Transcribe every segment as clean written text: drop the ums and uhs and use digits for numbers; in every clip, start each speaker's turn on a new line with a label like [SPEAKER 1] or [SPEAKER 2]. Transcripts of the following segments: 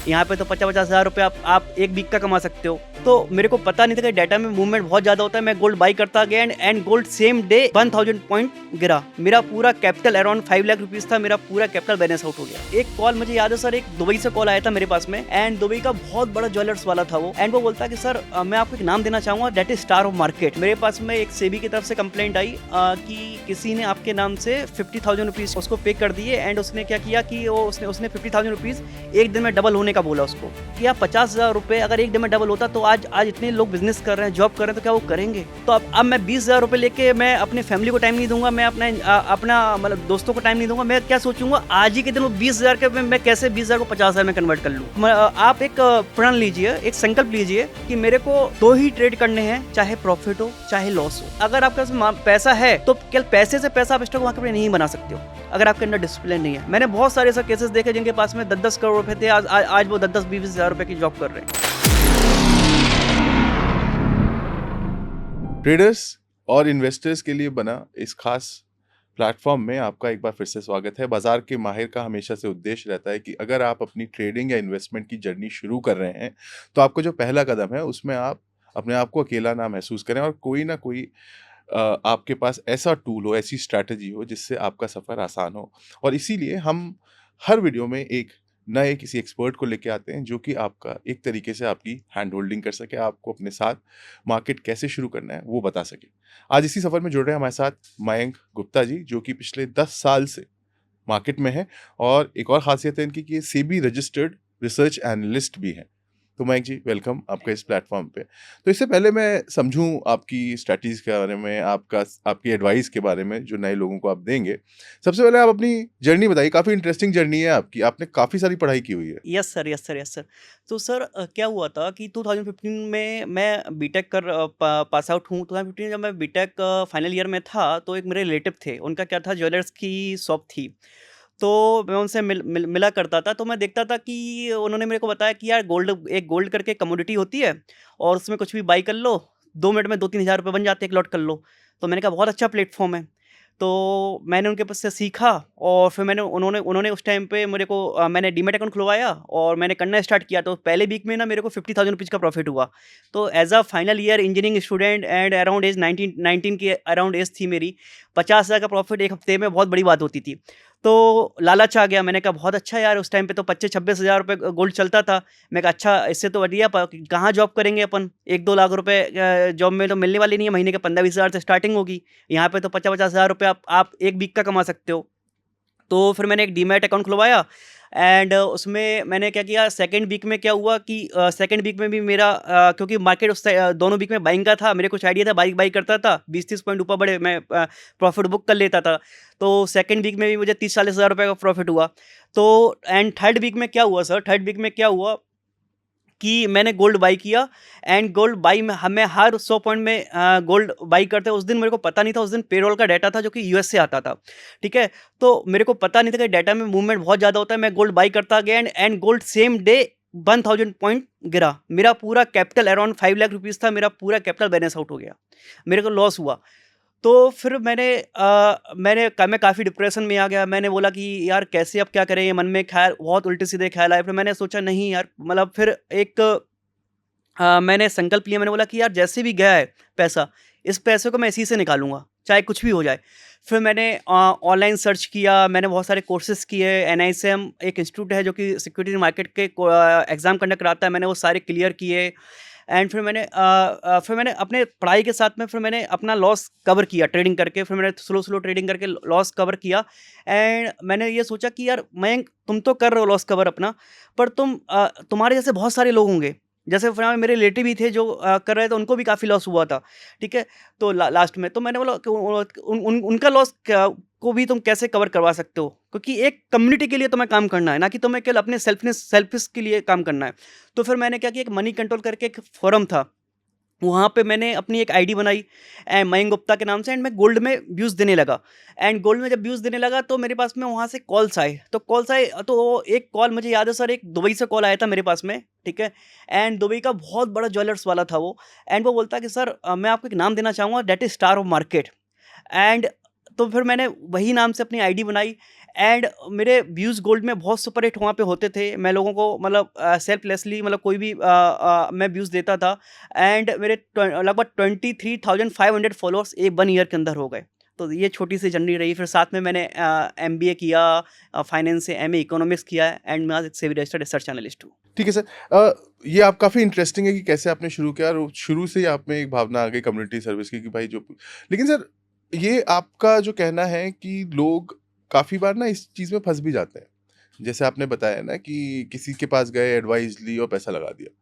[SPEAKER 1] यहाँ पे तो 50-50 हज़ार रुपये आप एक वीक का कमा सकते हो। तो मेरे को पता नहीं था कि डाटा में मूवमेंट बहुत ज़्यादा होता है। मैं गोल्ड बाई करता गया and gold same day 1000 point गिरा। मेरा पूरा कैपिटल अराउंड 5 लाख रुपीज़ था, मेरा पूरा कैपिटल बैलेंस आउट हो गया। एक कॉल मुझे याद है सर, एक दुबई से कॉल आया था मेरे पास में, एंड दुबई का बहुत बड़ा ज्वेलर्स वाला था वो, एंड वो बोलता कि सर मैं आपको एक नाम देना चाहूँगा, that is star of market. मेरे पास में एक सेबी की तरफ से कंप्लेंट आई कि किसी ने आपके नाम से 50,000 रुपीज़ उसको पे कर दिए, एंड उसने क्या किया कि वो उसने 50,000 रुपीज़ एक दिन में डबल होने का बोला उसको, कि आप 50,000 रुपये अगर एक दिन में डबल होता तो आज इतने लोग बिजनेस कर रहे हैं, जॉब कर रहे हैं, तो क्या वो करेंगे? तो अब मैं 20,000 रुपये लेके मैं अपने फैमिली को टाइम नहीं दूंगा, मैं अपना मतलब दोस्तों को टाइम नहीं दूंगा, मैं क्या सोचूंगा आज ही के दिन वो 20,000 के मैं कैसे 20,000 को 50,000 में कन्वर्ट कर लूँ। आप एक प्रण लीजिए, एक संकल्प लीजिए कि मेरे को 2 ही ट्रेड करने हैं, चाहे प्रॉफिट हो चाहे लॉस हो। अगर आपके पास पैसा है तो केवल पैसे से पैसा आप स्टॉक मार्केट में नहीं बना सकते हो अगर आपके अंदर डिसिप्लिन नहीं है। मैंने बहुत सारे ऐसे केसेस देखे जिनके पास में 10-10 करोड़ रुपए थे, आज वो 10-20 हज़ार रुपए की जॉब कर रहे हैं।
[SPEAKER 2] ट्रेडर्स और इन्वेस्टर्स के लिए बना इस खास प्लेटफॉर्म में आपका एक बार फिर से स्वागत है। बाजार के माहिर का हमेशा से उद्देश्य रहता है कि अगर आप अपनी ट्रेडिंग या इन्वेस्टमेंट की जर्नी शुरू कर रहे हैं तो आपका जो पहला कदम है उसमें आप अपने आप को अकेला ना महसूस करें और कोई ना कोई आपके पास ऐसा टूल हो, ऐसी स्ट्रैटेजी हो जिससे आपका सफ़र आसान हो। और इसीलिए हम हर वीडियो में एक नए किसी एक्सपर्ट को लेके आते हैं जो कि आपका एक तरीके से आपकी हैंड होल्डिंग कर सके, आपको अपने साथ मार्केट कैसे शुरू करना है वो बता सके। आज इसी सफ़र में जुड़ रहे हैं हमारे साथ मयंक गुप्ता जी, जो कि पिछले 10 साल से मार्केट में हैं और एक और ख़ासियत है इनकी कि ये सेबी रजिस्टर्ड रिसर्च एनालिस्ट भी हैं। तो मयंक जी, वेलकम आपका इस प्लेटफॉर्म पे। तो इससे पहले मैं समझूं आपकी स्ट्रैटेजीज़ के बारे में, आपकी एडवाइस के बारे में जो नए लोगों को आप देंगे, सबसे पहले आप अपनी जर्नी बताइए। काफ़ी इंटरेस्टिंग जर्नी है आपकी, आपने काफ़ी सारी पढ़ाई की हुई है।
[SPEAKER 1] Yes sir, yes sir, yes sir. तो सर क्या हुआ था कि 2015 में मैं बीटेक पास आउट हूँ। 2015 जब मैं बीटेक फाइनल ईयर में था तो एक मेरे रिलेटिव थे, उनका क्या था, ज्वेलर्स की शॉप थी। तो मैं उनसे मिला करता था, तो मैं देखता था कि उन्होंने मेरे को बताया कि यार गोल्ड करके कमोडिटी होती है और उसमें कुछ भी बाई कर लो, 2 मिनट में 2-3 हज़ार रुपये बन जाते हैं, एक लॉट कर लो। तो मैंने कहा बहुत अच्छा प्लेटफ़ॉर्म है। तो मैंने उनके पास से सीखा और फिर उन्होंने उस टाइम पे मेरे को मैंने डीमैट अकाउंट खुलवाया और मैंने करना स्टार्ट किया। तो पहले वीक में ना मेरे को 50,000 रुपीज़ का प्रॉफिट हुआ। तो as a final year engineering student and around age 19 की अराउंड एज थी मेरी, 50,000 का प्रॉफिट एक हफ्ते में बहुत बड़ी बात होती थी। तो लालच आ गया, मैंने कहा बहुत अच्छा यार, उस टाइम पे तो 25-26 हज़ार रुपये गोल्ड चलता था। मैं कहा अच्छा, इससे तो बढ़िया कहाँ जॉब करेंगे अपन, 1-2 लाख रुपए जॉब में तो मिलने वाली नहीं है, महीने के 15-20 हज़ार से स्टार्टिंग होगी। यहाँ पे तो 50-50 हज़ार रुपये आप एक वीक का कमा सकते हो। तो फिर मैंने एक डीमैट अकाउंट खुलवाया एंड उसमें मैंने क्या किया, सेकंड वीक में क्या हुआ कि सेकंड वीक में भी मेरा क्योंकि मार्केट दोनों वीक में बाइंग का था, मेरे कुछ आइडिया था, बाई करता था, 20-30 पॉइंट ऊपर बढ़े मैं प्रॉफिट बुक कर लेता था। तो सेकंड वीक में भी मुझे 30-40 हज़ार रुपये का प्रॉफिट हुआ। तो एंड थर्ड वीक में क्या हुआ सर, थर्ड वीक में क्या हुआ कि मैंने गोल्ड बाई किया एंड गोल्ड बाई में हमें हर 100 पॉइंट में गोल्ड बाई करते हैं। उस दिन मेरे को पता नहीं था, उस दिन पेरोल का डाटा था जो कि यूएस से आता था, ठीक है। तो मेरे को पता नहीं था कि डाटा में मूवमेंट बहुत ज़्यादा होता है। मैं गोल्ड बाई करता गया and gold same day 1000 point गिरा। मेरा पूरा कैपिटल अराउंड 5 लाख रुपीज़ था, मेरा पूरा कैपिटल बैलेंस आउट हो गया, मेरे को लॉस हुआ। तो फिर मैं काफ़ी डिप्रेशन में आ गया। मैंने बोला कि यार कैसे अब क्या करें, ये मन में ख़्याल बहुत उल्टे-सीधे ख़्याल आए। फिर मैंने सोचा नहीं यार, मतलब फिर मैंने संकल्प लिया, मैंने बोला कि यार जैसे भी गया है पैसा, इस पैसे को मैं इसी से निकालूँगा, चाहे कुछ भी हो जाए। फिर मैंने ऑनलाइन सर्च किया, मैंने बहुत सारे कोर्सेज़ किए। एनआईसीएम एक इंस्टीट्यूट है जो कि सिक्योरिटी मार्केट के एग्ज़ाम कंडक्ट कराता है, मैंने वो सारे क्लियर किए। एंड फिर मैंने अपने पढ़ाई के साथ में फिर मैंने अपना लॉस कवर किया ट्रेडिंग करके। फिर मैंने स्लो ट्रेडिंग करके लॉस कवर किया एंड मैंने ये सोचा कि यार मयंक, तुम तो कर रहे हो लॉस कवर अपना, पर तुम्हारे जैसे बहुत सारे लोग होंगे। जैसे फिर मेरे रिलेटिव भी थे जो कर रहे थे, उनको भी काफ़ी लॉस हुआ था, ठीक है। तो लास्ट में तो मैंने बोला कि उनका लॉस को भी तुम कैसे कवर करवा सकते हो, क्योंकि एक कम्युनिटी के लिए तुम्हें काम करना है, ना कि तुम्हें केवल अपने सेल्फिश के लिए काम करना है। तो फिर मैंने क्या किया, एक मनी कंट्रोल करके एक फोरम था, वहाँ पे मैंने अपनी एक आईडी बनाई मयंक गुप्ता के नाम से, एंड मैं गोल्ड में व्यूज़ देने लगा। एंड गोल्ड में जब व्यूज़ देने लगा तो मेरे पास में वहाँ से कॉल्स आए। तो एक कॉल मुझे याद है सर, एक दुबई से कॉल आया था मेरे पास में, ठीक है। एंड दुबई का बहुत बड़ा ज्वेलर्स वाला था वो, एंड वो बोलता कि सर मैं आपको एक नाम देना चाहूँगा, that is star of market. And तो फिर मैंने वही नाम से अपनी आईडी बनाई एंड मेरे व्यूज़ गोल्ड में बहुत सुपर हिट वहाँ पे होते थे। मैं लोगों को मतलब सेल्फलेसली मतलब कोई भी मैं व्यूज़ देता था एंड मेरे लगभग 23,500 फॉलोअर्स एक 1 ईयर के अंदर हो गए। तो ये छोटी-सी जर्नी रही। फिर साथ में मैंने एमबीए किया, फाइनेंस से एमए इकोनॉमिक्स किया एंड मैं आज एक सेबी रजिस्टर्ड रिसर्च एनालिस्ट हूँ।
[SPEAKER 2] ठीक है सर। ये आप काफ़ी इंटरेस्टिंग है कि कैसे आपने शुरू किया और शुरू से ही आप में एक भावना आ गई कम्युनिटी सर्विस की कि भाई जो, लेकिन सर ये आपका जो कहना है कि लोग काफ़ी बार ना इस चीज़ में फँस भी जाते हैं। जैसे आपने बताया ना कि किसी के पास गए, एडवाइस ली और पैसा लगा दिया।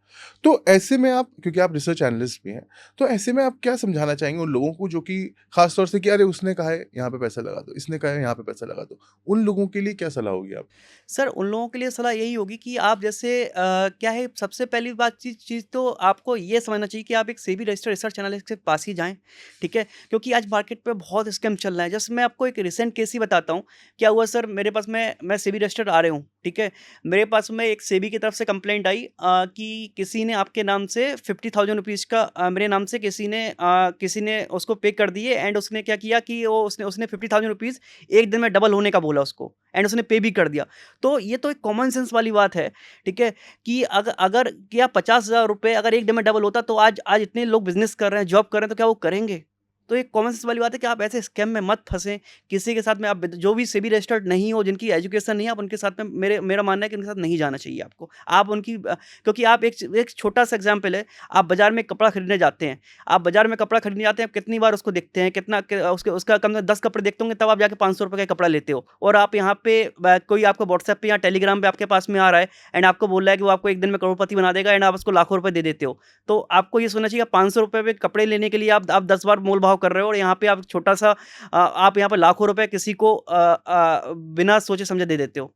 [SPEAKER 2] तो ऐसे में आप, क्योंकि आप रिसर्च एनालिस्ट भी हैं, तो ऐसे में आप क्या समझाना चाहेंगे उन लोगों को जो कि ख़ास तौर से कि अरे उसने कहा है यहाँ पे पैसा लगा दो, इसने कहा है यहाँ पे पैसा लगा दो। उन लोगों के लिए क्या सलाह होगी आप?
[SPEAKER 1] सर, उन लोगों के लिए सलाह यही होगी कि आप जैसे क्या है सबसे पहली बात चीज़ चीज़ तो आपको ये समझना चाहिए कि आप एक सेबी रजिस्टर्ड रिसर्च एनालिस्ट के पास ही जाएँ, ठीक है? क्योंकि आज मार्केट पे बहुत स्कैम चल रहा है। जैसे मैं आपको एक रिसेंट केस ही बताता हूँ। क्या हुआ सर, मेरे पास मैं सेबी रजिस्टर्ड RA हूँ, ठीक है? मेरे पास में एक सेबी की तरफ से कंप्लेंट आई कि किसी ने आपके नाम से 50,000 रुपीज़ का मेरे नाम से किसी ने उसको पे कर दिए एंड उसने क्या किया कि वो उसने 50,000 रुपीज़ एक दिन में डबल होने का बोला उसको एंड उसने पे भी कर दिया। तो ये तो एक कॉमन सेंस वाली बात है, ठीक है? कि अगर क्या 50,000 रुपए अगर एक दिन में डबल होता तो आज आज इतने लोग बिज़नेस कर रहे हैं, जॉब कर रहे हैं तो क्या वो करेंगे? तो एक कॉमन सेंस वाली बात है कि आप ऐसे स्कैम में मत फँसें। किसी के साथ में आप जो भी सेबी रजिस्टर्ड नहीं हो, जिनकी एजुकेशन नहीं है, आप उनके साथ में मेरा मानना है कि उनके साथ नहीं जाना चाहिए आपको। आप उनकी क्योंकि आप एक छोटा-सा एग्ज़ाम्पल है, आप बाज़ार में कपड़ा खरीदने जाते हैं। आप बाज़ार में कपड़ा खरीदने जाते हैं, आप कितनी बार उसको देखते हैं, कितना क उसके उसका कम से कम 10 कपड़े देखते होंगे तब आप जाके ₹500 का कपड़ा लेते हो। और आप यहाँ पे कोई आपको व्हाट्सएप पे या टेलीग्राम पे आपके पास में आ रहा है एंड आपको बोल रहा है कि वो आपको एक दिन में करोड़पति बना देगा एंड आप उसको लाखों रुपए दे देते हो। तो आपको ये सोचना चाहिए ₹500 पे कपड़े लेने के लिए आप 10 बार मोल-भाव कर रहे हो और यहाँ पे आप छोटा-सा आप यहाँ पे लाखों रुपए किसी को बिना सोचे-समझे दे देते हो।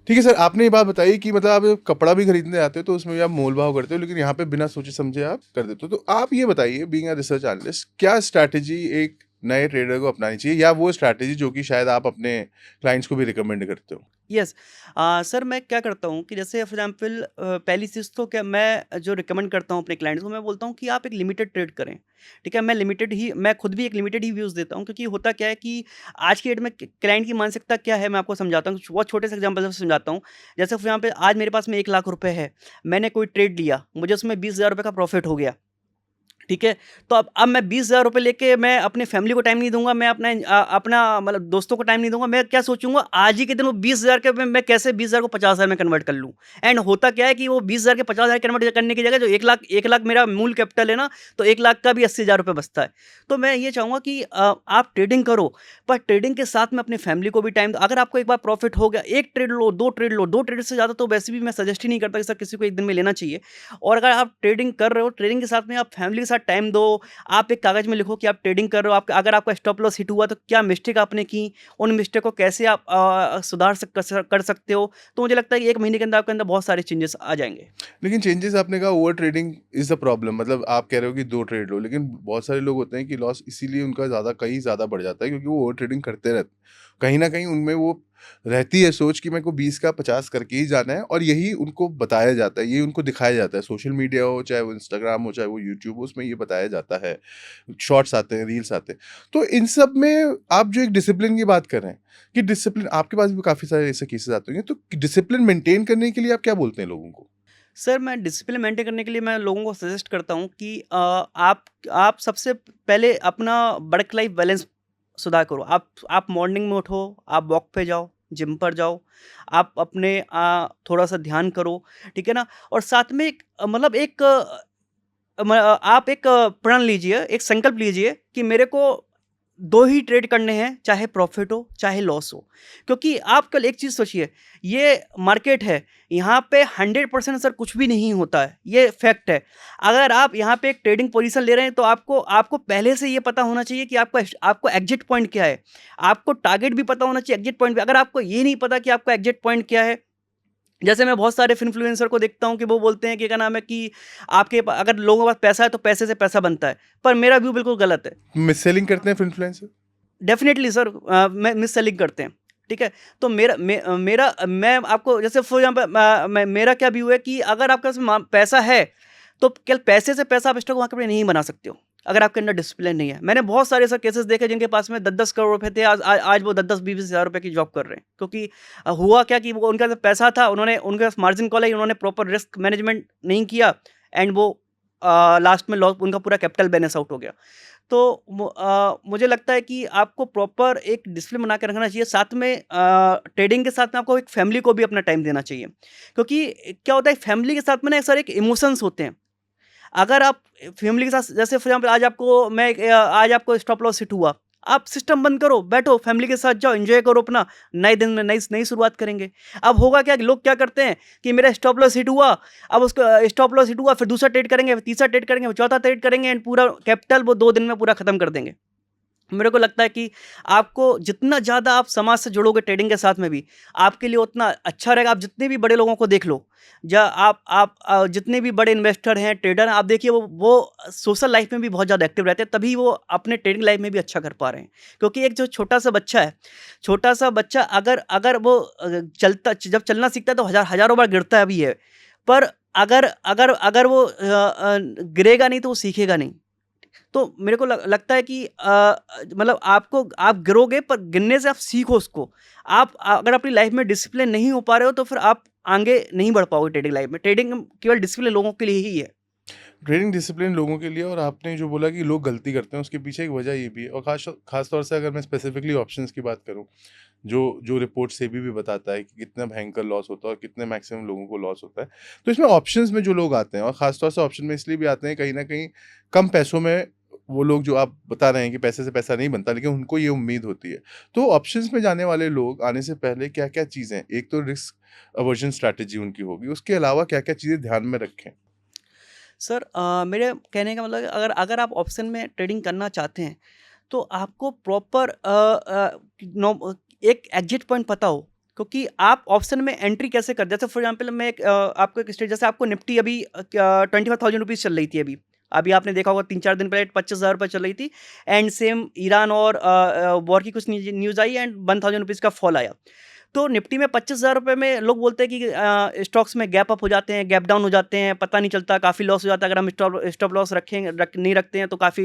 [SPEAKER 2] ठीक है सर, आपने ये बात बताई कि मतलब आप कपड़ा भी खरीदने जाते हो तो उसमें भी आप मोल-भाव करते हो, लेकिन यहाँ पे बिना सोचे-समझे आप कर देते हो। तो आप ये बताइए, बीइंग अ रिसर्च एनालिस्ट, क्या स्ट्रैटेजी एक नए ट्रेडर को अपनानी चाहिए, या वो स्ट्रैटेजी जो कि शायद आप अपने क्लाइंट्स को भी रिकमेंड करते हो?
[SPEAKER 1] यस। सर मैं क्या करता हूँ कि जैसे फॉर एग्जांपल पहली चीज़ तो क्या मैं जो रिकमेंड करता हूँ अपने क्लाइंट्स को मैं बोलता हूँ कि आप एक लिमिटेड ट्रेड करें, ठीक है? मैं खुद भी एक लिमिटेड ही व्यूज़ देता हूँ क्योंकि होता क्या है कि आज की डेट में क्लाइंट की मानसिकता क्या है मैं आपको समझाता हूँ, बहुत छोटे से एग्जाम्पल से समझाता हूँ। जैसे फॉर एग्जाम्पल आज मेरे पास में 1,00,000 रुपए है, मैंने कोई ट्रेड लिया, मुझे उसमें 20,000 रुपए का प्रॉफिट हो गया, ठीक है? तो अब मैं 20,000 रुपए लेके मैं अपने फैमिली को टाइम नहीं दूँगा, मैं अपना मतलब दोस्तों को टाइम नहीं दूँगा, मैं क्या सोचूँगा आज ही के दिन वो 20,000 के मैं कैसे 20,000 को 50,000 में कन्वर्ट कर लूँ। एंड होता क्या है कि वो 20,000 के 50,000 कन्वर्ट करने की जगह जो 1,00,000 मेरा मूल कैपिटल है ना, तो 1,00,000 का भी 80,000 रुपए बचता है। तो मैं ये चाहूँगा कि आप ट्रेडिंग करो, पर ट्रेडिंग के साथ में अपनी फैमिली को भी टाइम दो। अगर आपको एक बार प्रॉफिट हो गया, 1 ट्रेड लो, 2 ट्रेड लो, 2 ट्रेड से ज़्यादा तो वैसे भी मैं सजेस्ट ही नहीं करता कि सर किसी को 1 दिन में लेना चाहिए। और अगर आप ट्रेडिंग कर रहे हो, ट्रेडिंग के साथ में आप फैमिली के साथ टाइम दो, आप एक कागज़ में लिखो कि आप ट्रेडिंग कर रहे हो, आप अगर आपका स्टॉप लॉस हिट हुआ तो क्या मिस्टेक आपने की, उन मिस्टेक को कैसे आप सुधार कर सकते हो। तो मुझे लगता है कि 1 महीने के अंदर आपके अंदर बहुत सारे चेंजेस आ जाएँगे।
[SPEAKER 2] लेकिन चेंजेस, आपने कहा over trading is the problem, मतलब आप कह रहे हो कि 2 ट्रेड लो, लेकिन बहुत सारे लोग होते हैं कि लॉस इसीलिए उनका कहीं ज़्यादा बढ़ जाता है क्योंकि वो ओवर ट्रेडिंग करते रहते हैं। कहीं न कहीं उनमें वो रहती है सोच कि मेरे को 20 का 50 करके ही जाना है, और यही उनको बताया जाता है, यही उनको दिखाया जाता है। सोशल मीडिया हो, चाहे वो इंस्टाग्राम हो, चाहे वो यूट्यूब हो, उसमें ये बताया जाता है। शॉर्ट्स आते हैं, रील्स आते हैं। तो इन सब में आप जो एक डिसिप्लिन की बात कर रहे हैं, कि डिसिप्लिन आपके पास भी काफ़ी सारे ऐसे केसेस आते होंगे, तो डिसिप्लिन मेंटेन करने के लिए आप क्या बोलते हैं लोगों को?
[SPEAKER 1] सर मैं डिसिप्लिन मेंटेन करने के लिए मैं लोगों को सजेस्ट करता हूँ कि आप सबसे पहले अपना वर्क लाइफ बैलेंस सुधार करो। आप मॉर्निंग में उठो, आप वॉक पे जाओ, जिम पर जाओ, आप अपने थोड़ा-सा ध्यान करो, ठीक है ना? और साथ में एक मतलब एक आप एक प्रण लीजिए, एक संकल्प लीजिए कि मेरे को 2 ही ट्रेड करने हैं, चाहे प्रॉफ़िट हो, चाहे लॉस हो। क्योंकि आप कल एक चीज़ सोचिए, ये मार्केट है, यहाँ पे 100% सर कुछ भी नहीं होता है, ये फैक्ट है। अगर आप यहाँ पे एक ट्रेडिंग पोज़ीशन ले रहे हैं, तो आपको आपको पहले से ये पता होना चाहिए कि आपको एग्ज़िट पॉइंट क्या है। आपको टारगेट भी पता होना चाहिए, एग्ज़िट पॉइंट भी। अगर आपको ये नहीं पता कि आपका एग्ज़िट पॉइंट क्या है, जैसे मैं बहुत सारे इन्फ्लुएंसर को देखता हूँ कि वो बोलते हैं कि क्या नाम है कि अगर लोगों के पास पैसा है तो पैसे से पैसा बनता है, पर मेरा व्यू बिल्कुल गलत है।
[SPEAKER 2] मिस सेलिंग करते हैं फिर इन्फ्लुएंसर?
[SPEAKER 1] डेफ़िनेटली सर मैं मिस सेलिंग करते हैं, ठीक है? तो मैं आपको जैसे फॉर एग्ज़ाम्पल मेरा क्या व्यू है कि अगर आपके पास पैसा है, तो केवल पैसे से पैसा आप स्टॉक मार्केट में नहीं बना सकते हो। अगर आपके अंदर डिसिप्लिन नहीं है। मैंने बहुत सारे ऐसे केसेस देखे जिनके पास में 10-10 करोड़ रुपए थे, आज वो 10-10, 20-20 हज़ार रुपए की जॉब कर रहे हैं। क्योंकि हुआ क्या कि वो उनका जो पैसा था, उन्होंने उनके पास मार्जिन कॉल है, उन्होंने प्रॉपर रिस्क मैनेजमेंट नहीं किया एंड वो लास्ट में लॉस, उनका पूरा कैपिटल बैलेंस आउट हो गया। तो मुझे लगता है कि आपको प्रॉपर एक डिसिप्लिन बना के रखना चाहिए। साथ में ट्रेडिंग के साथ में आपको एक फैमिली को भी अपना टाइम देना चाहिए। क्योंकि क्या होता है, फैमिली के साथ में ना सर एक इमोशंस होते हैं। अगर आप फैमिली के साथ, जैसे फॉर एग्जाम्पल आज आपको स्टॉप लॉस हिट हुआ, आप सिस्टम बंद करो, बैठो फैमिली के साथ, जाओ एंजॉय करो अपना, नए दिन में नई नई शुरुआत करेंगे। अब होगा क्या कि लोग क्या करते हैं कि मेरा स्टॉप लॉस हिट हुआ, अब उसको स्टॉप लॉस हिट हुआ, फिर दूसरा ट्रेड करेंगे, फिर तीसरा ट्रेड करेंगे, फिर चौथा ट्रेड करेंगे एंड पूरा कैपिटल वो 2 दिन में पूरा खत्म कर देंगे। मेरे को लगता है कि आपको जितना ज़्यादा आप समाज से जुड़ोगे ट्रेडिंग के साथ में भी, आपके लिए उतना अच्छा रहेगा। आप जितने भी बड़े लोगों को देख लो, या आप जितने भी बड़े इन्वेस्टर हैं, ट्रेडर हैं, आप देखिए वो सोशल लाइफ में भी बहुत ज़्यादा एक्टिव रहते हैं, तभी वो अपने ट्रेडिंग लाइफ में भी अच्छा कर पा रहे हैं। क्योंकि एक जो छोटा-सा बच्चा है, छोटा-सा बच्चा अगर अगर वो जब चलना सीखता है तो हज़ारों बार गिरता भी है। पर अगर अगर अगर वो गिरेगा नहीं तो वो सीखेगा नहीं। तो मेरे को लगता है कि मतलब आप गिरोगे पर गिरने से आप सीखो उसको। आप अगर अपनी लाइफ में डिसिप्लिन नहीं हो पा रहे हो तो फिर आप आगे नहीं बढ़ पाओगे ट्रेडिंग लाइफ में। ट्रेडिंग केवल डिसिप्लिन लोगों के लिए ही है।
[SPEAKER 2] ट्रेडिंग डिसिप्लिन लोगों के लिए, और आपने जो बोला कि लोग गलती करते हैं उसके पीछे एक वजह ये भी है, और खास तौर से अगर मैं स्पेसिफिकली ऑप्शंस की बात करूं, जो जो रिपोर्ट सेबी भी बताता है कि कितना भयंकर लॉस होता है और कितने मैक्सिमम लोगों को लॉस होता है। तो इसमें ऑप्शंस में जो लोग आते हैं, और खास तौर से ऑप्शन में इसलिए भी आते हैं कहीं ना कहीं कम पैसों में, वो लोग जो आप बता रहे हैं कि पैसे से पैसा नहीं बनता, लेकिन उनको ये उम्मीद होती है। तो ऑप्शंस में जाने वाले लोग आने से पहले क्या क्या चीज़ें, एक तो रिस्क अवर्जन स्ट्रैटेजी उनकी होगी, उसके अलावा क्या क्या चीज़ें ध्यान में रखें?
[SPEAKER 1] सर मेरे कहने का मतलब है, अगर अगर आप ऑप्शन में ट्रेडिंग करना चाहते हैं तो आपको प्रॉपर एक एग्जिट पॉइंट पता हो। क्योंकि आप ऑप्शन में एंट्री कैसे कर, जैसे फॉर एग्जांपल मैं आपको एक स्टेट, जैसे आपको निफ्टी अभी 25,000 रुपीज़ चल रही थी अभी। अभी आपने देखा होगा 3-4 दिन पहले 25,000 रुपये चल रही थी एंड सेम ईरान और वॉर की कुछ न्यूज़ आई एंड 1,000 रुपीज़ का फॉल आया। तो निफ्टी में 25,000 रुपये में लोग बोलते हैं कि स्टॉक्स में गैप अप हो जाते हैं, गैप डाउन हो जाते हैं, पता नहीं चलता, काफ़ी लॉस हो जाता है। अगर हम स्टॉप लॉस नहीं रखते हैं तो काफ़ी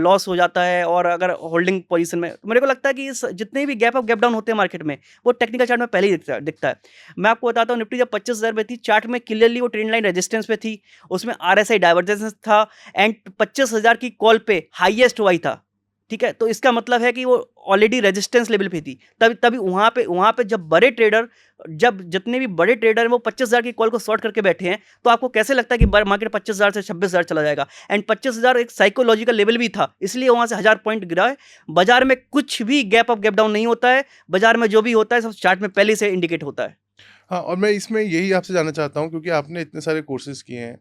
[SPEAKER 1] लॉस हो जाता है, और अगर होल्डिंग पोजीशन में, तो मेरे को लगता है कि जितने भी गैप अप गैप डाउन होते हैं मार्केट में, वो टेक्निकल चार्ट में पहले ही दिखता है। मैं आपको बताता हूँ, निफ्टी जब 25,000 पे थी, चार्ट में क्लियरली वो ट्रेंड लाइन रेजिस्टेंस पे थी, उसमें RSI डाइवर्जेंस था एंड 25,000 की कॉल पे हाईएस्ट हुआ ही था। ठीक है, तो इसका मतलब है कि वो ऑलरेडी रेजिस्टेंस लेवल पे थी। तभी तभी वहाँ पे जब जितने भी बड़े ट्रेडर हैं वो 25,000 की कॉल को शॉर्ट करके बैठे हैं, तो आपको कैसे लगता है कि मार्केट 25,000 से 26,000 चला जाएगा? एंड 25,000 एक साइकोलॉजिकल लेवल भी था, इसलिए वहाँ से 1,000 पॉइंट गिरा है। बाजार में कुछ भी गैप अप गैप डाउन नहीं होता है। बाजार में जो भी होता है सब चार्ट में पहले से इंडिकेट होता है।
[SPEAKER 2] हाँ, और मैं इसमें यही आपसे जानना चाहता हूँ, क्योंकि आपने इतने सारे कोर्सेज़ किए हैं,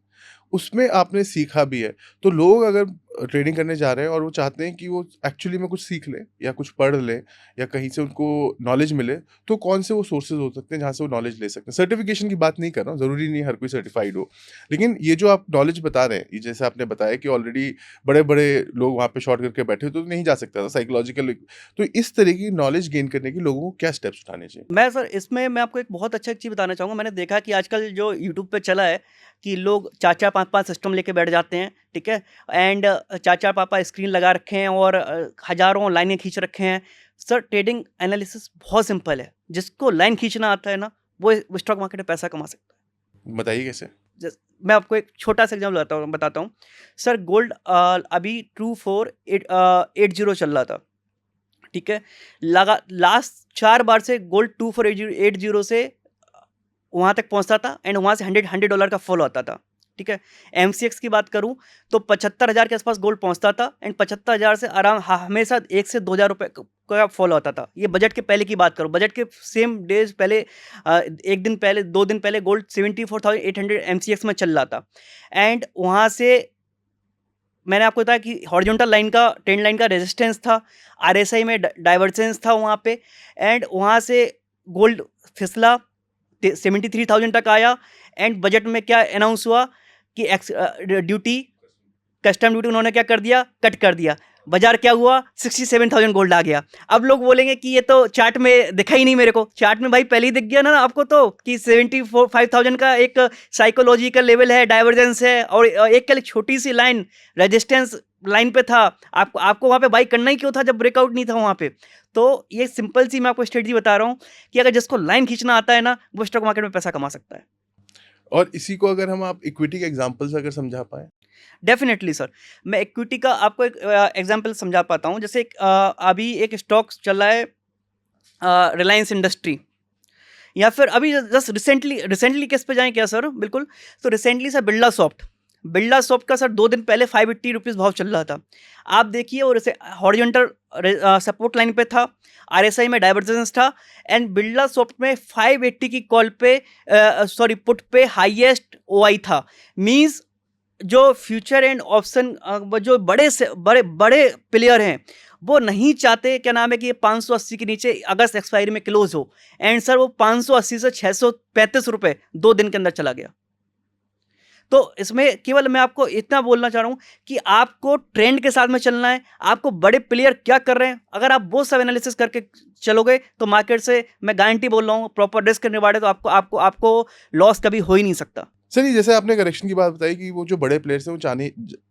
[SPEAKER 2] उसमें आपने सीखा भी है। तो लोग अगर ट्रेडिंग करने जा रहे हैं और वो चाहते हैं कि वो एक्चुअली में कुछ सीख लें या कुछ पढ़ लें या कहीं से उनको नॉलेज मिले, तो कौन से वो सोर्सेज़ हो सकते हैं जहाँ से वो नॉलेज ले सकते हैं? सर्टिफ़िकेशन की बात नहीं कर रहा हूँ, ज़रूरी नहीं है हर कोई सर्टिफ़ाइड हो। लेकिन ये जो आप नॉलेज बता रहे हैं, ये जैसे आपने बताया कि ऑलरेडी बड़े-बड़े लोग वहाँ पे शॉर्ट करके बैठे, तो नहीं जा सकता था साइकोलॉजिकल। तो इस तरह की नॉलेज गेन करने के लोगों को क्या स्टेप्स उठाने चाहिए?
[SPEAKER 1] मैं आपको एक बहुत अच्छा एक चीज़ बताना चाहूँगा। मैंने देखा कि आजकल जो यूट्यूब पे चला है कि लोग 4-4 5-5 सिस्टम लेके बैठ जाते हैं, ठीक है? एंड 4-4 5-5 स्क्रीन लगा रखे हैं और हज़ारों लाइनें खींच रखे हैं। सर ट्रेडिंग एनालिसिस बहुत सिंपल है। जिसको लाइन खींचना आता है ना, वो स्टॉक मार्केट में पैसा कमा सकता है।
[SPEAKER 2] बताइए कैसे?
[SPEAKER 1] जैस मैं आपको एक छोटा-सा एग्ज़ाम्पल बताता हूँ। सर गोल्ड अभी 2480 चल रहा था। ठीक है? लगा लास्ट 4 बार से गोल्ड 2480 से वहाँ तक पहुँचता था एंड वहाँ से $100 का फॉल होता था। ठीक है? एमसीएक्स की बात करूँ तो 75,000 के आसपास गोल्ड पहुँचता था एंड 75,000 से हमेशा 1 से 2,000 रुपए का फॉल होता था। ये बजट के पहले की बात करूँ। बजट के सेम डेज़ पहले 1 दिन पहले, 2 दिन पहले गोल्ड 74,800 एमसीएक्स में चल रहा था एंड वहाँ से मैंने आपको बताया कि हॉरिजॉन्टल लाइन का, ट्रेंड लाइन का रेजिस्टेंस था, आरएसआई में डाइवर्जेंस था वहाँ पे एंड वहाँ से गोल्ड फिसला 73,000 तक आया एंड बजट में क्या अनाउंस हुआ कि ड्यूटी कस्टम ड्यूटी उन्होंने क्या कर दिया, कट कर दिया। बाजार क्या हुआ, 67,000 गोल्ड आ गया। अब लोग बोलेंगे कि ये तो चार्ट में दिखा ही नहीं मेरे को। चार्ट में भाई पहले ही दिख गया ना आपको तो कि 75,000 का एक साइकोलॉजिकल लेवल है, डाइवर्जेंस है, और एक क्या छोटी सी लाइन रेजिस्टेंस लाइन पे था। आपको आपको वहाँ पे बाई करना ही क्यों था जब ब्रेकआउट नहीं था वहाँ पे। तो ये सिंपल सी मैं आपको स्ट्रेटजी बता रहा हूँ कि अगर जिसको लाइन खींचना आता है ना, वो स्टॉक मार्केट में पैसा कमा सकता है।
[SPEAKER 2] और इसी को अगर हम आप इक्विटी के एग्जांपल से अगर समझा पाए।
[SPEAKER 1] डेफिनेटली सर, मैं इक्विटी का आपको एक एग्जांपल समझा पाता हूँ। जैसे अभी एक स्टॉक चल रहा है रिलायंस इंडस्ट्री, या फिर अभी जस्ट रिसेंटली किस पे जाएं क्या सर, बिल्कुल। तो रिसेंटली सर बिरला सॉफ्ट का सर 2 दिन पहले 580 रुपीज़ भाव चल रहा था। आप देखिए, और इसे हॉरिजॉन्टल सपोर्ट लाइन पे था, आरएसआई में डाइवर्जेंस था, एंड बिरला सॉफ्ट में 580 की कॉल पे सॉरी पुट पे हाईएस्ट ओआई था। मींस जो फ्यूचर एंड ऑप्शन जो बड़े से बड़े बड़े प्लेयर हैं, वो नहीं चाहते क्या नाम है कि ये 580 के नीचे अगस्त एक्सपायरी में क्लोज हो। एंड सर वो 580 से 635 रुपए 2 दिन के अंदर चला गया। तो इसमें केवल मैं आपको इतना बोलना चाह रहा हूं कि आपको ट्रेंड के साथ में चलना है। आपको बड़े प्लेयर क्या कर रहे हैं, अगर आप वो सब एनालिसिस करके चलोगे तो मार्केट से मैं गारंटी बोल रहा हूं, प्रॉपर रिस्क निभाए तो आपको आपको आपको लॉस कभी हो ही नहीं सकता।
[SPEAKER 2] सर, ये जैसे आपने करेक्शन की बात बताई कि वो जो बड़े प्लेयर्स हैं वो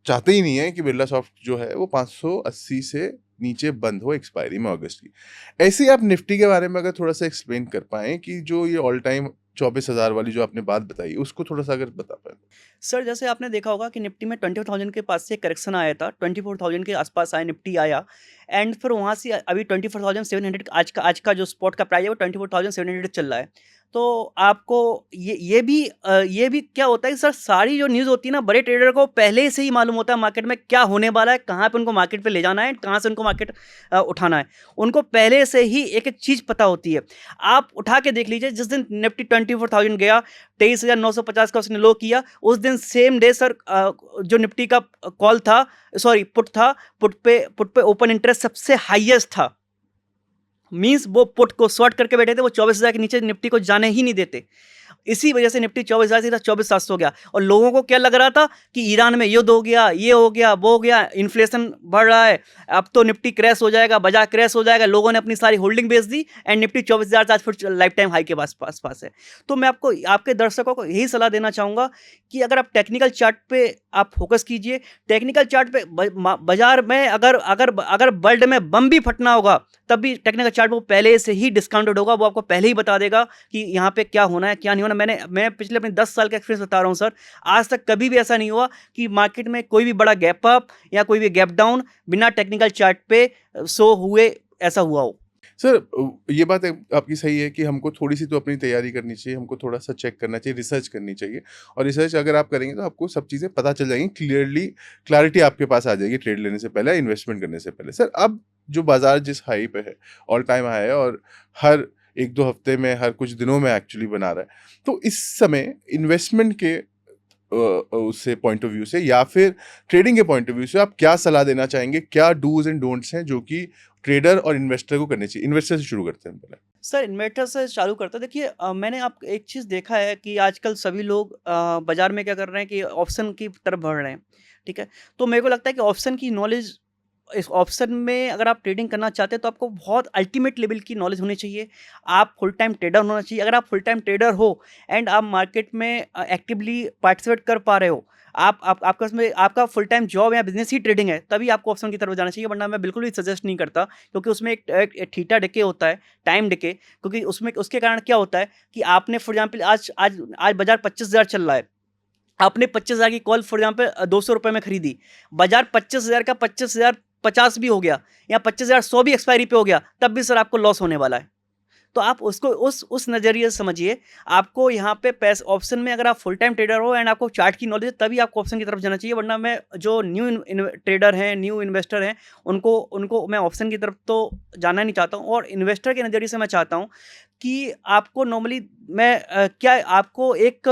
[SPEAKER 2] चाहते ही नहीं है कि बिरला सॉफ्ट जो है वो 580 से नीचे बंद हो एक्सपायरी में अगस्त की। ऐसे ही आप निफ्टी के बारे में अगर थोड़ा सा एक्सप्लेन कर पाएँ कि जो ये ऑल टाइम 24,000 वाली जो आपने बात बताई उसको थोड़ा सा अगर बता पाएँ।
[SPEAKER 1] सर जैसे आपने देखा होगा कि निफ्टी में 24,000 के पास से करेक्शन आया था, 24,000 के आसपास आया निफ्टी आया, एंड फिर वहाँ से अभी 24,700 आज का जो स्पॉट का प्राइस है वो 24,700 चल रहा है। तो आपको ये भी क्या होता है कि सर सारी जो न्यूज़ होती है ना, बड़े ट्रेडर को पहले से ही मालूम होता है मार्केट में क्या होने वाला है, कहाँ पे उनको मार्केट पे ले जाना है, कहाँ से उनको मार्केट उठाना है। उनको पहले से ही एक एक चीज़ पता होती है। आप उठा के देख लीजिए, जिस दिन निफ्टी 24,000 गया, 23,950 का उसने लो किया, उस दिन सेम डे सर जो निफ्टी का कॉल था, सॉरी पुट था, पुट पे ओपन इंटरेस्ट सबसे हाईएस्ट था। मींस वो पुट को शॉर्ट करके बैठे थे, वो 24,000 के नीचे निफ्टी को जाने ही नहीं देते। इसी वजह से निफ्टी 24,000 से 24,700 हो गया। और लोगों को क्या लग रहा था कि ईरान में युद्ध हो गया, ये हो गया, वो हो गया, इन्फ्लेशन बढ़ रहा है, अब तो निफ्टी क्रैश हो जाएगा, बाजार क्रैश हो जाएगा। लोगों ने अपनी सारी होल्डिंग बेच दी, एंड निफ्टी 24,000 आज फिर लाइफ टाइम हाई के पास है। तो मैं आपको, आपके दर्शकों को यही सलाह देना चाहूँगा कि अगर आप टेक्निकल चार्ट पे आप फोकस कीजिए। टेक्निकल चार्ट पे बाजार में अगर वर्ल्ड में बम भी फटना होगा, तब भी टेक्निकल चार्ट वो पहले से ही डिस्काउंटेड होगा। वो आपको पहले ही बता देगा कि यहाँ पे क्या होना है, क्या नहीं होना। मैं पिछले अपने 10 साल का एक्सपीरियंस बता रहा हूँ सर। आज तक कभी भी ऐसा नहीं हुआ कि मार्केट में कोई भी बड़ा गैप अप या कोई भी गैप डाउन बिना टेक्निकल चार्ट पे शो हुए ऐसा हुआ हो।
[SPEAKER 2] सर, ये बात आपकी सही है कि हमको थोड़ी सी तो अपनी तैयारी करनी चाहिए, हमको थोड़ा सा चेक करना चाहिए, रिसर्च करनी चाहिए। और रिसर्च अगर आप करेंगे तो आपको सब चीज़ें पता चल जाएंगी, क्लैरिटी आपके पास आ जाएगी ट्रेड लेने से पहले, इन्वेस्टमेंट करने से पहले। सर, अब जो बाजार जिस हाई पे है, ऑल टाइम हाई है, और हर 1-2 हफ्ते में, हर कुछ दिनों में एक्चुअली बना रहा है, तो इस समय इन्वेस्टमेंट के उससे पॉइंट ऑफ व्यू से या फिर ट्रेडिंग के पॉइंट ऑफ व्यू से आप क्या सलाह देना चाहेंगे? क्या डूज एंड डोंट्स हैं जो कि ट्रेडर और इन्वेस्टर को करनी चाहिए? इन्वेस्टर से शुरू करते हैं पहले।
[SPEAKER 1] सर इन्वेस्टर से चालू करते हैं। देखिए मैंने आप एक चीज़ देखा है कि आजकल सभी लोग बाजार में क्या कर रहे हैं कि ऑप्शन की तरफ बढ़ रहे हैं, ठीक है। तो मेरे को लगता है कि ऑप्शन की नॉलेज, इस ऑप्शन में अगर आप ट्रेडिंग करना चाहते हैं तो आपको बहुत अल्टीमेट लेवल की नॉलेज होनी चाहिए। आप फुल टाइम ट्रेडर होना चाहिए। अगर आप फुल टाइम ट्रेडर हो एंड आप मार्केट में एक्टिवली पार्टिसिपेट कर पा रहे हो, आपका उसमें आपका फुल टाइम जॉब या बिजनेस ही ट्रेडिंग है, तभी आपको ऑप्शन की तरफ जाना चाहिए। वरना मैं बिल्कुल भी सजेस्ट नहीं करता, क्योंकि उसमें एक थीटा डिके होता है, टाइम डिके। क्योंकि उसमें उसके कारण क्या होता है कि आपने फॉर एग्जाम्पल आज आज आज बाजार 25,000 चल रहा है, आपने 25,000 की कॉल फॉर एग्जाम्पल 200 रुपये में खरीदी, बाजार 25,000 का 25,050 भी हो गया, या 25,100 भी एक्सपायरी पे हो गया, तब भी सर आपको लॉस होने वाला है। तो आप उसको उस नज़रिए से समझिए। आपको यहाँ पे पैसे ऑप्शन में, अगर आप फुल टाइम ट्रेडर हो एंड आपको चार्ट की नॉलेज है, तभी आपको ऑप्शन की तरफ जाना चाहिए। वरना मैं जो न्यू ट्रेडर हैं, न्यू इन्वेस्टर हैं, उनको मैं ऑप्शन की तरफ तो जाना नहीं चाहता हूँ। और इन्वेस्टर के नज़रिए से मैं चाहता हूँ कि आपको नॉर्मली क्या आपको एक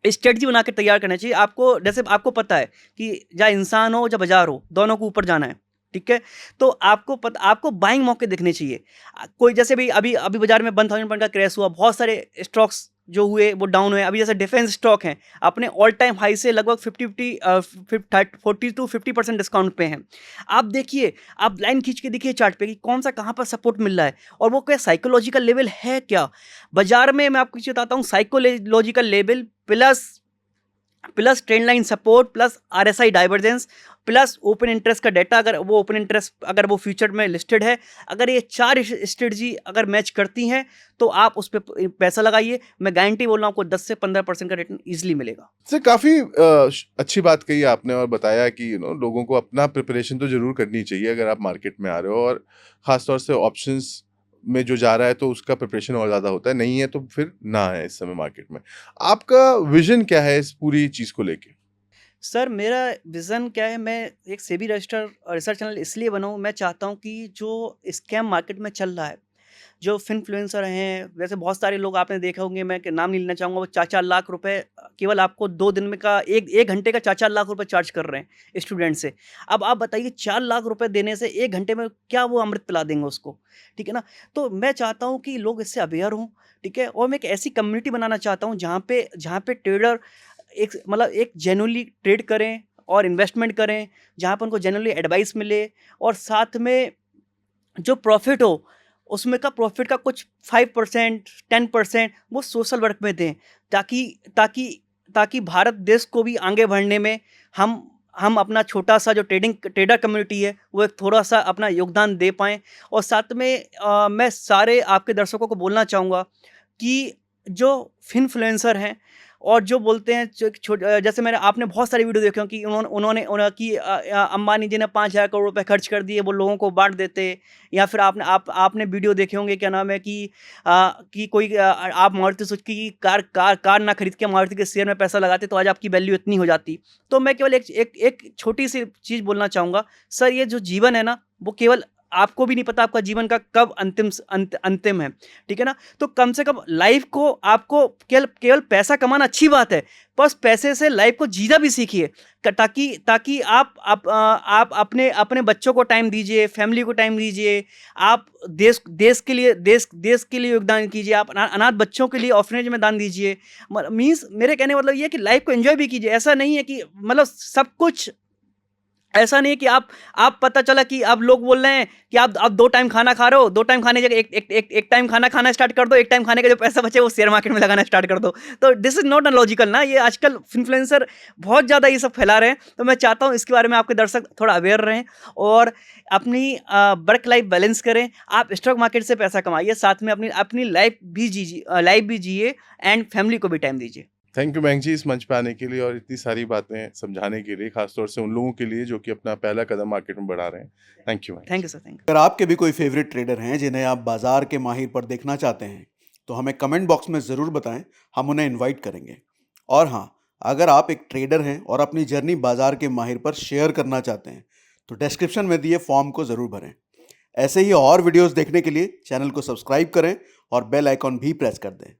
[SPEAKER 1] स्ट्रेटजी बना के तैयार करना चाहिए। आपको जैसे आपको पता है कि या इंसान हो या बाजार हो, दोनों को ऊपर जाना है, ठीक है। तो आपको बाइंग मौके देखने चाहिए। कोई जैसे भी अभी अभी बाजार में 1,000 पॉइंट का क्रैश हुआ, बहुत सारे स्टॉक्स जो हुए वो डाउन हुए। अभी जैसे डिफेंस स्टॉक हैं अपने ऑल टाइम हाई से लगभग 40 to 50% डिस्काउंट पे हैं। आप देखिए, आप लाइन खींच के देखिए चार्ट पे कि कौन सा कहाँ पर सपोर्ट मिल रहा है और वो क्या साइकोलॉजिकल लेवल है क्या बाजार में। मैं आपको बताता हूँ, psychological level plus plus trend line support plus RSI divergence plus open interest का डाटा, अगर वो ओपन इंटरेस्ट अगर वो फ्यूचर में लिस्टेड है, अगर ये 4 स्ट्रेटजी अगर मैच करती हैं तो आप उस पर पैसा लगाइए। मैं गारंटी बोल रहा हूँ आपको 10 से 15% का रिटर्न ईजिली मिलेगा।
[SPEAKER 2] से काफ़ी अच्छी बात कही आपने और बताया कि लोगों को अपना प्रिपरेशन तो ज़रूर करनी चाहिए अगर आप मार्केट में आ रहे हो, और ख़ासतौर से ऑप्शंस में जो जा रहा है तो उसका प्रिपरेशन और ज़्यादा होता है, नहीं है तो फिर ना है इस समय मार्केट में। आपका विज़न क्या है इस पूरी चीज़ को लेके?
[SPEAKER 1] सर मेरा विज़न क्या है, मैं एक सेबी रजिस्टर्ड रिसर्च चैनल इसलिए बना हूँ, मैं चाहता हूँ कि जो स्कैम मार्केट में चल रहा है, जो फिनफ्लुएंसर हैं, वैसे बहुत सारे लोग आपने देखे होंगे, मैं नाम नहीं लेना चाहूँगा, वो 4-4 लाख रुपए केवल आपको 2 दिन में का 1 घंटे का 4-4 लाख रुपए चार्ज कर रहे हैं स्टूडेंट से। अब आप बताइए 4 लाख रुपए देने से 1 घंटे में क्या वो अमृत पिला देंगे उसको, ठीक है ना? तो मैं चाहता हूँ कि लोग इससे अवेयर हों, ठीक है? और मैं एक ऐसी कम्युनिटी बनाना चाहता हूँ जहाँ पे ट्रेडर एक मतलब एक जेन्युइनली ट्रेड करें और इन्वेस्टमेंट करें, जहाँ पे उनको जेन्युइनली एडवाइस मिले और साथ में जो प्रॉफिट हो, उसमें का प्रॉफिट का कुछ 5% 10% वो सोशल वर्क में दें, ताकि ताकि ताकि भारत देश को भी आगे बढ़ने में हम अपना छोटा-सा जो ट्रेडर कम्युनिटी है, वो एक थोड़ा-सा अपना योगदान दे पाएँ। और साथ में मैं सारे आपके दर्शकों को बोलना चाहूँगा कि जो फिनफ्लुएंसर हैं और जो बोलते हैं जैसे मैंने आपने बहुत सारी वीडियो देखे हों कि अंबानी जी ने 5,000 करोड़ रुपए खर्च कर दिए, वो लोगों को बाँट देते। या फिर आपने वीडियो देखे होंगे, क्या नाम है कि कोई आप मारुति सुजुकी की कार ना खरीद के मारुति के शेयर में पैसा लगाते तो आज आपकी वैल्यू इतनी हो जाती। तो मैं केवल एक छोटी-सी चीज़ बोलना चाहूँगा, सर ये जो जीवन है ना, वो केवल आपको भी नहीं पता आपका जीवन का कब अंतिम है, ठीक है ना? तो कम से कम लाइफ को आपको केवल केवल पैसा कमाना अच्छी बात है, बस पैसे से लाइफ को जीना भी सीखिए, ताकि ताकि आप अपने बच्चों को टाइम दीजिए, फैमिली को टाइम दीजिए, आप देश के लिए योगदान कीजिए, आप अनाथ बच्चों के लिए ऑर्फनेज में दान दीजिए। मीन्स मेरे कहने का मतलब ये है कि लाइफ को एंजॉय भी कीजिए। ऐसा नहीं है कि मतलब सब कुछ ऐसा नहीं है कि आप पता चला कि अब लोग बोल रहे हैं कि आप 2 टाइम खाना खा रहे हो, 2 टाइम खाने की जगह एक टाइम खाना खाना स्टार्ट कर दो, 1 टाइम खाने का जो पैसा बचे वो शेयर मार्केट में लगाना स्टार्ट कर दो। तो this is not a logical ना, ये आजकल इन्फ्लुएंसर बहुत ज़्यादा ये सब फैला रहे हैं। तो मैं चाहता हूँ इसके बारे में आपके दर्शक थोड़ा अवेयर रहें और अपनी वर्क लाइफ बैलेंस करें। आप स्टॉक मार्केट से पैसा कमाइए, साथ में अपनी लाइफ भी जिए एंड फैमिली को भी टाइम दीजिए।
[SPEAKER 2] थैंक यू मयंक जी इस मंच पे आने के लिए और इतनी सारी बातें समझाने के लिए, खासतौर से उन लोगों के लिए जो कि अपना पहला कदम मार्केट में बढ़ा रहे हैं। Thank you Mayank.
[SPEAKER 1] Thank you sir, thank you.
[SPEAKER 3] अगर आपके भी कोई फेवरेट ट्रेडर हैं जिन्हें आप बाजार के माहिर पर देखना चाहते हैं तो हमें कमेंट बॉक्स में ज़रूर बताएं, हम उन्हें इनवाइट करेंगे। और हाँ, अगर आप एक ट्रेडर हैं और अपनी जर्नी बाजार के माहिर पर शेयर करना चाहते हैं तो डिस्क्रिप्शन में दिए फॉर्म को ज़रूर भरें। ऐसे ही और वीडियोस देखने के लिए चैनल को सब्सक्राइब करें और बेल आइकॉन भी प्रेस कर दें।